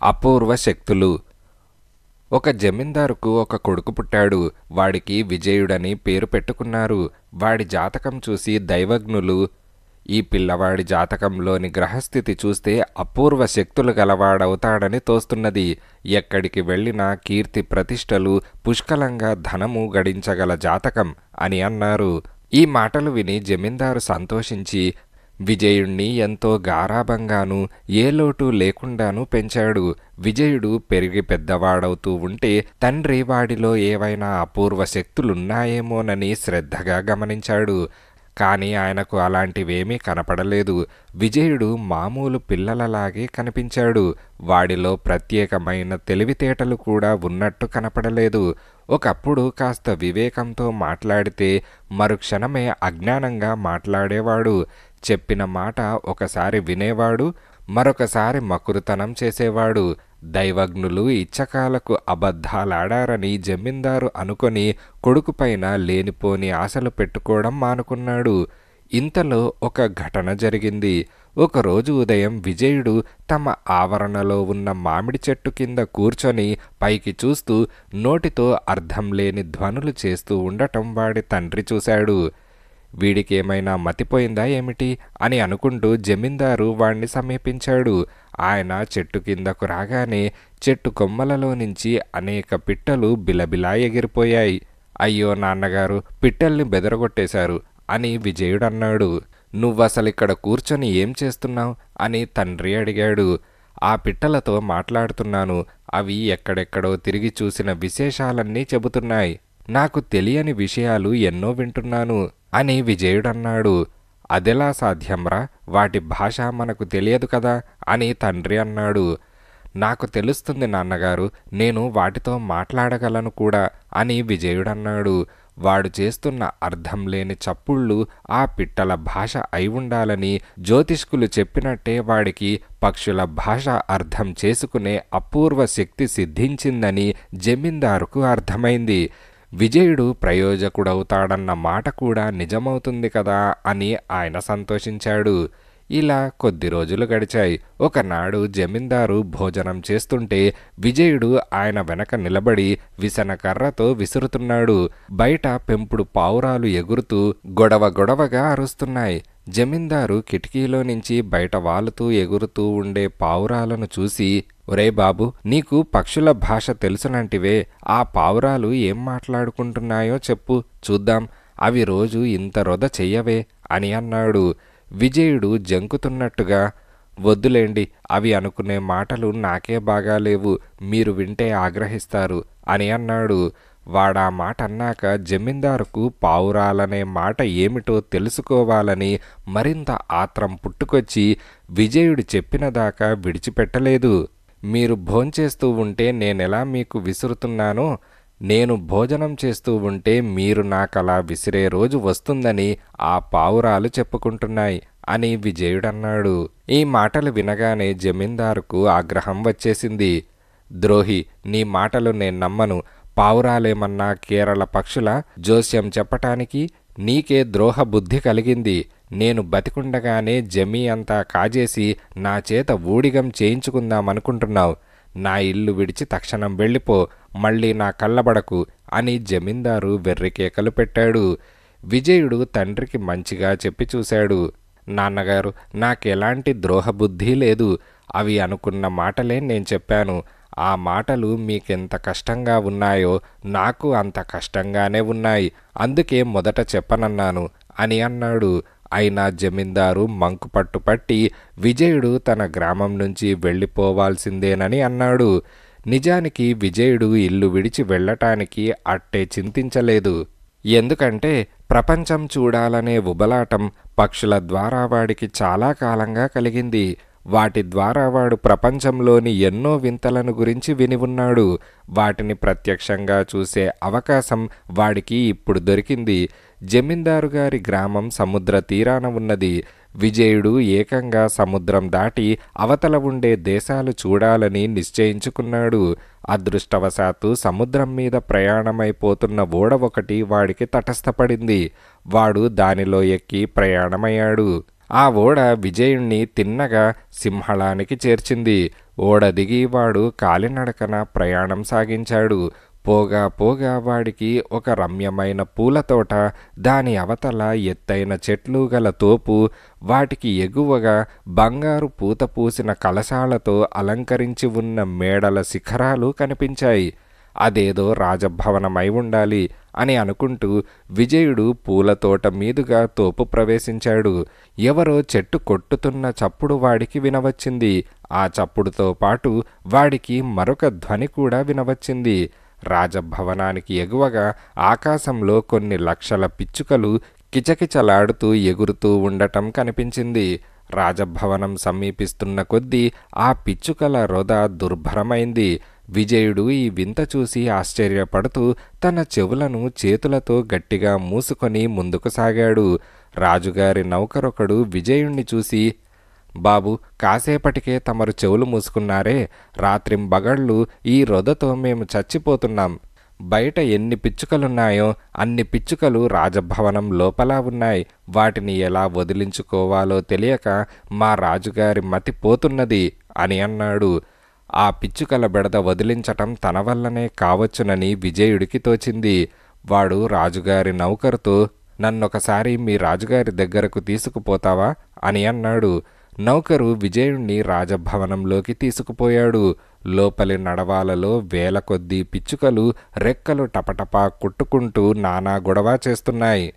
అపూర్వ శక్తులు. ఒక జమీందారుకు ఒక కొడుకు పుట్టాడు. వాడికి విజయుడని పేరు పెట్టుకున్నారు. వాడి జాతకం చూసి దైవజ్ఞులు, ఈ పిల్లవాడి జాతకంలోని గ్రహస్థితి చూస్తే అపూర్వ శక్తులు గలవాడవుతాడని తోస్తున్నది. ఎక్కడికి వెళ్ళినా కీర్తి ప్రతిష్టలు, పుష్కలంగా ధనము గడించగల జాతకం అని అన్నారు. ఈ మాటలు విని జమీందారు సంతోషించి విజయుణ్ణి ఎంతో గారాబంగాను ఏ లోటు లేకుండానూ పెంచాడు. విజయుడు పెరిగి పెద్దవాడవుతూ ఉంటే తండ్రి వాడిలో ఏవైనా అపూర్వ శక్తులున్నాయేమోనని శ్రద్ధగా గమనించాడు. కానీ ఆయనకు అలాంటివేమీ కనపడలేదు. విజయుడు మామూలు పిల్లలలాగే కనిపించాడు. వాడిలో ప్రత్యేకమైన తెలివితేటలు కూడా ఉన్నట్టు కనపడలేదు. ఒకప్పుడు కాస్త వివేకంతో మాట్లాడితే మరుక్షణమే అజ్ఞానంగా మాట్లాడేవాడు. చెప్పిన మాట ఒకసారి వినేవాడు, మరొకసారి మకురుతనం చేసేవాడు. దైవజ్ఞులు ఇచ్చకాలకు అబద్ధాలాడారని జమీందారు అనుకొని కొడుకుపైన లేనిపోని ఆశలు పెట్టుకోవడం మానుకున్నాడు. ఇంతలో ఒక ఘటన జరిగింది. ఒకరోజు ఉదయం విజయుడు తమ ఆవరణలో ఉన్న మామిడి చెట్టు కింద కూర్చొని పైకి చూస్తూ నోటితో అర్థం లేని ధ్వనులు చేస్తూ ఉండటం వాడి తండ్రి చూశాడు. వీడికేమైనా మతిపోయిందా ఏమిటి అని అనుకుంటూ జమీందారు వాణ్ణి సమీపించాడు. ఆయన చెట్టు కిందకు రాగానే చెట్టు కొమ్మలలో నుంచి అనేక పిట్టలు బిలబిలా ఎగిరిపోయాయి. అయ్యో నాన్నగారు, పిట్టల్ని బెదరగొట్టేశారు అని విజయుడన్నాడు. నువ్వసలిక్కడ కూర్చొని ఏం చేస్తున్నావు అని తండ్రి అడిగాడు. ఆ పిట్టలతో మాట్లాడుతున్నాను. అవి ఎక్కడెక్కడో తిరిగి చూసిన విశేషాలన్నీ చెబుతున్నాయి. నాకు తెలియని విషయాలు ఎన్నో వింటున్నాను అని విజయుడన్నాడు. అదెలా సాధ్యంరా? వాటి భాష మనకు తెలియదు కదా అని తండ్రి అన్నాడు. నాకు తెలుస్తుంది నాన్నగారు, నేను వాటితో మాట్లాడగలను కూడా అని విజయుడన్నాడు. వాడు చేస్తున్న అర్థం లేని చప్పుళ్ళు ఆ పిట్టల భాష అయి ఉండాలని జ్యోతిష్కులు చెప్పినట్టే వాడికి పక్షుల భాష అర్థం చేసుకునే అపూర్వ శక్తి సిద్ధించిందని జమీందారుకు అర్థమైంది. విజయుడు ప్రయోజకుడవుతాడన్న మాట కూడా నిజమవుతుంది కదా అని ఆయన సంతోషించాడు. ఇలా కొద్ది రోజులు గడిచాయి. ఒకనాడు జమీందారు భోజనం చేస్తుంటే విజయుడు ఆయన వెనక నిలబడి విసనకర్రతో విసురుతున్నాడు. బయట పెంపుడు పావురాలు ఎగురుతూ గొడవగా అరుస్తున్నాయి. జమీందారు కిటికీలో నుంచి బయట వాలుతూ ఎగురుతూ ఉండే పావురాలను చూసి, ఒరే బాబు, నీకు పక్షుల భాష తెలుసునంటివే, ఆ పావురాలు ఏం మాట్లాడుకుంటున్నాయో చెప్పు చూద్దాం, అవి రోజు ఇంత రొద చెయ్యవే అని అన్నాడు. విజయుడు జంకుతున్నట్టుగా, వద్దులేండి, అవి అనుకునే మాటలు నాకే బాగాలేవు, మీరు వింటే ఆగ్రహిస్తారు అని అన్నాడు. వాడా మాట అన్నాక జమీందారుకు పావురాలనే మాట ఏమిటో తెలుసుకోవాలని మరింత ఆత్రం పుట్టుకొచ్చి విజయుడు చెప్పిన దాకా విడిచిపెట్టలేదు. మీరు భోంచేస్తూ ఉంటే నేనెలా మీకు విసురుతున్నానో, నేను భోజనం చేస్తూ ఉంటే మీరు నాకలా విసిరే రోజు వస్తుందని ఆ పావురాలు చెప్పుకుంటున్నాయి అని విజయుడన్నాడు. ఈ మాటలు వినగానే జమీందారుకు ఆగ్రహం వచ్చేసింది. ద్రోహి, నీ మాటలు నేను నమ్మను. పావురాలేమన్నా కేరళ పక్షుల జోస్యం చెప్పటానికి? నీకే ద్రోహ బుద్ధి కలిగింది. నేను బతికుండగానే జమీ అంతా కాజేసి నా చేత ఊడిగం చేయించుకుందామనుకుంటున్నావు. నా ఇల్లు విడిచి తక్షణం వెళ్ళిపో, మళ్ళీ నా కళ్ళబడకు అని జమీందారు వెర్రికేకలు పెట్టాడు. విజయుడు తండ్రికి మంచిగా చెప్పి చూశాడు. నాన్నగారు, నాకెలాంటి ద్రోహబుద్ధి లేదు. అవి అనుకున్న మాటలే నేను చెప్పాను. ఆ మాటలు మీకెంత కష్టంగా ఉన్నాయో నాకు అంత కష్టంగానే ఉన్నాయి. అందుకే మొదట చెప్పనన్నాను అని అన్నాడు. అయినా జమీందారు మంకు పట్టుపట్టి విజయుడు తన గ్రామం నుంచి వెళ్ళిపోవాల్సిందేనని అన్నాడు. నిజానికి విజయుడు ఇల్లు విడిచి వెళ్ళటానికి అట్టే చింతించలేదు. ఎందుకంటే ప్రపంచం చూడాలనే ఉబలాటం పక్షుల ద్వారా వాడికి చాలా కాలంగా కలిగింది. వాటి ద్వారా వాడు ప్రపంచంలోని ఎన్నో వింతలను గురించి విని ఉన్నాడు. వాటిని ప్రత్యక్షంగా చూసే అవకాశం వాడికి ఇప్పుడు దొరికింది. జమీందారు గారి గ్రామం సముద్ర తీరాన ఉన్నది. విజయుడు ఏకంగా సముద్రం దాటి అవతల ఉండే దేశాలు చూడాలని నిశ్చయించుకున్నాడు. అదృష్టవశాత్తు సముద్రం మీద ప్రయాణమైపోతున్న ఓడ ఒకటి వాడికి తటస్థపడింది. వాడు దానిలో ఎక్కి ప్రయాణమయ్యాడు. ఆ ఓడ విజయుణ్ణి తిన్నగా సింహళానికి చేర్చింది. ఓడ దిగి వాడు కాలినడకన ప్రయాణం సాగించాడు. పోగా పోగా వాడికి ఒక రమ్యమైన పూలతోట, దాని అవతల ఎత్తైన చెట్లు గల తోపు, వాటికి ఎగువగా బంగారు పూత పూసిన కలశాలతో అలంకరించి ఉన్న మేడల శిఖరాలు కనిపించాయి. అదేదో రాజభవనమై ఉండాలి అని అనుకుంటూ విజయుడు పూలతోట మీదుగా తోపు ప్రవేశించాడు. ఎవరో చెట్టు కొట్టుతున్న చప్పుడు వాడికి వినవచ్చింది. ఆ చప్పుడుతో పాటు వాడికి మరొక ధ్వని కూడా వినవచ్చింది. రాజభవనానికి ఎగువగా ఆకాశంలో కొన్ని లక్షల పిచ్చుకలు కిచకిచలాడుతూ ఎగురుతూ ఉండటం కనిపించింది. రాజభవనం సమీపిస్తున్న కొద్దీ ఆ పిచ్చుకల రొద దుర్భరమైంది. విజయుడు ఈ వింత చూసి ఆశ్చర్యపడుతూ తన చెవులను చేతులతో గట్టిగా మూసుకొని ముందుకు సాగాడు. రాజుగారి నౌకరొకడు విజయుణ్ణి చూసి, బాబు, కాసేపటికే తమరు చెవులు మూసుకున్నారే, రాత్రింబగళ్ళు ఈ రొదతో మేము చచ్చిపోతున్నాం. బయట ఎన్ని పిచ్చుకలున్నాయో అన్ని పిచ్చుకలు రాజభవనం లోపల ఉన్నాయి. వాటిని ఎలా వదిలించుకోవాలో తెలియక మా రాజుగారి మతి పోతున్నది అని అన్నాడు. ఆ పిచ్చుకల బెడద వదిలించటం తన వల్లనే కావచ్చునని విజయుడికి తోచింది. వాడు రాజుగారి నౌకరుతో, నన్నొకసారి మీ రాజుగారి దగ్గరకు తీసుకుపోతావా అని అన్నాడు. నౌకరు విజయుణ్ణి రాజభవనంలోకి తీసుకుపోయాడు. లోపలి నడవాలలో వేల కొద్దీ పిచ్చుకలు రెక్కలు టపటపా కుట్టుకుంటూ నానా గొడవ చేస్తున్నాయి.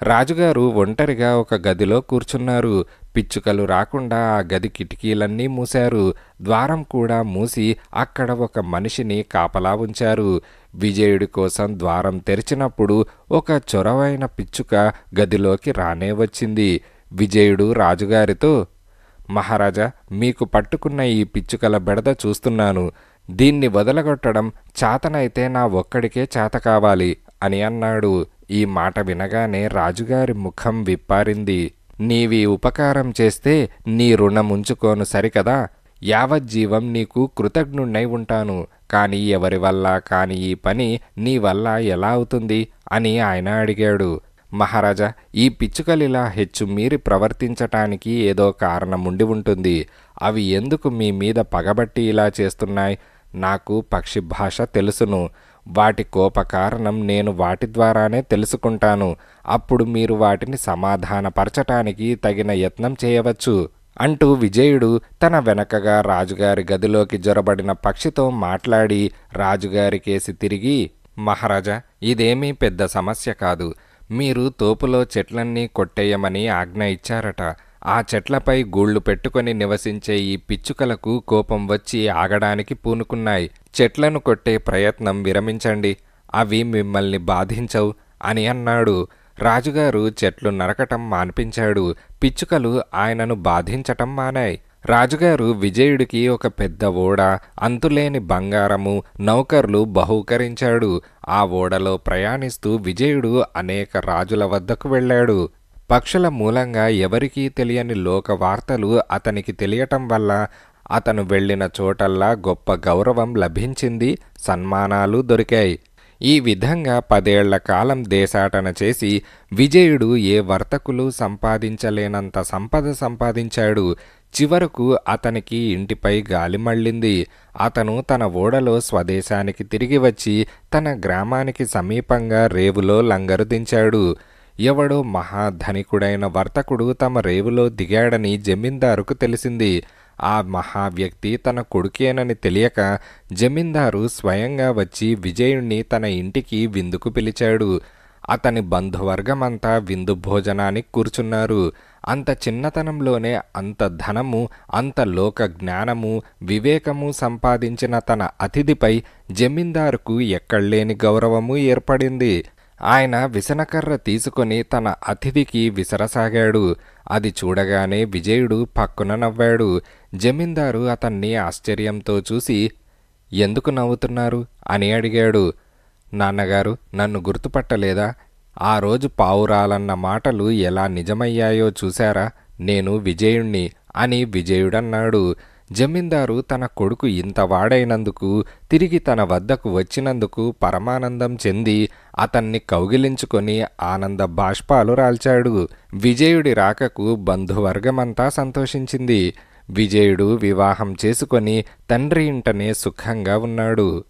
రాజుగారు ఒంటరిగా ఒక గదిలో కూర్చున్నారు. పిచ్చుకలు రాకుండా ఆ గది కిటికీలన్నీ మూశారు. ద్వారం కూడా మూసి అక్కడ ఒక మనిషిని కాపలా ఉంచారు. విజయుడి కోసం ద్వారం తెరిచినప్పుడు ఒక చొరవైన పిచ్చుక గదిలోకి రానే వచ్చింది. విజయుడు రాజుగారితో, మహారాజా, మీకు పట్టుకున్న ఈ పిచ్చుకల బెడద చూస్తున్నాను. దీన్ని వదలగొట్టడం చాతనైతే నా ఒక్కడికే చేత కావాలి అని అన్నాడు. ఈ మాట వినగానే రాజుగారి ముఖం విప్పారింది. నీవీ ఉపకారం చేస్తే నీ రుణముంచుకోను సరికదా? యావజ్జీవం నీకు కృతజ్ఞుణ్ణై ఉంటాను. కానీ ఎవరి వల్ల కాని ఈ పని నీ వల్ల ఎలా అవుతుంది అని ఆయన అడిగాడు. మహారాజా, ఈ పిచ్చుకలిలా హెచ్చు మీరి ప్రవర్తించటానికి ఏదో కారణం ఉండి ఉంటుంది. అవి ఎందుకు మీ మీద పగబట్టి ఇలా చేస్తున్నాయి? నాకు పక్షి భాష తెలుసును. వాటి కోప కారణం నేను వాటి ద్వారానే తెలుసుకుంటాను. అప్పుడు మీరు వాటిని సమాధానపరచటానికి తగిన యత్నం చేయవచ్చు అంటూ విజయుడు తన వెనకగా రాజుగారి గదిలోకి జొరబడిన పక్షితో మాట్లాడి రాజుగారి కేసి తిరిగి, మహారాజా, ఇదేమీ పెద్ద సమస్య కాదు. మీరు తోపులో చెట్లన్నీ కొట్టేయమని ఆజ్ఞ ఇచ్చారట. ఆ చెట్లపై గూళ్ళు పెట్టుకొని నివసించే ఈ పిచ్చుకలకు కోపం వచ్చి ఆగడానికి పూనుకున్నాయి. చెట్లను కొట్టే ప్రయత్నం విరమించండి, అవి మిమ్మల్ని బాధించవు అని అన్నాడు. రాజుగారు చెట్లు నరకటం మాన్పించాడు. పిచ్చుకలు ఆయనను బాధించటం మానాయి. రాజుగారు విజయుడికి ఒక పెద్ద ఓడ, అంతులేని బంగారము, నౌకర్లు బహూకరించాడు. ఆ ఓడలో ప్రయాణిస్తూ విజయుడు అనేక రాజుల వద్దకు వెళ్ళాడు. పక్షుల మూలంగా ఎవరికీ తెలియని లోక వార్తలు అతనికి తెలియటం వల్ల అతను వెళ్ళిన చోటల్లా గొప్ప గౌరవం లభించింది, సన్మానాలు దొరికాయి. ఈ విధంగా 10 ఏళ్ల కాలం దేశాటన చేసి విజయుడు ఏ వర్తకులు సంపాదించలేనంత సంపద సంపాదించాడు. చివరకు అతనికి ఇంటిపై గాలి మళ్ళింది. అతను తన ఓడలో స్వదేశానికి తిరిగి వచ్చి తన గ్రామానికి సమీపంగా రేవులో లంగరు దించాడు. ఎవడో మహాధనికుడైన వర్తకుడు తమ రేవులో దిగాడని జమీందారుకు తెలిసింది. ఆ మహావ్యక్తి తన కొడుకేనని తెలియక జమీందారు స్వయంగా వచ్చి విజయుణ్ణి తన ఇంటికి విందుకు పిలిచాడు. అతని బంధువర్గమంతా విందు భోజనానికి కూర్చున్నారు. అంత చిన్నతనంలోనే అంత ధనము, అంత లోక జ్ఞానము, వివేకము సంపాదించిన తన అతిథిపై జమీందారుకు ఎక్కడలేని గౌరవము ఏర్పడింది. ఆయన విసనకర్ర తీసుకొని తన అతిథికి విసరసాగాడు. అది చూడగానే విజయుడు పక్కున నవ్వాడు. జమీందారు అతన్ని ఆశ్చర్యంతో చూసి, ఎందుకు నవ్వుతున్నారు అని అడిగాడు. నాన్నగారు, నన్ను గుర్తుపట్టలేదా? ఆ రోజు పావురాలన్న మాటలు ఎలా నిజమయ్యాయో చూశారా? నేను విజయుణ్ణి అని విజయుడన్నాడు. జమీందారు తన కొడుకు ఇంత వాడైనందుకు, తిరిగి తన వద్దకు వచ్చినందుకు పరమానందం చెంది అతన్ని కౌగిలించుకొని ఆనంద బాష్పాలు రాల్చాడు. విజయుడి రాకకు బంధువర్గమంతా సంతోషించింది. విజయుడు వివాహం చేసుకొని తండ్రి ఇంటనే సుఖంగా ఉన్నాడు.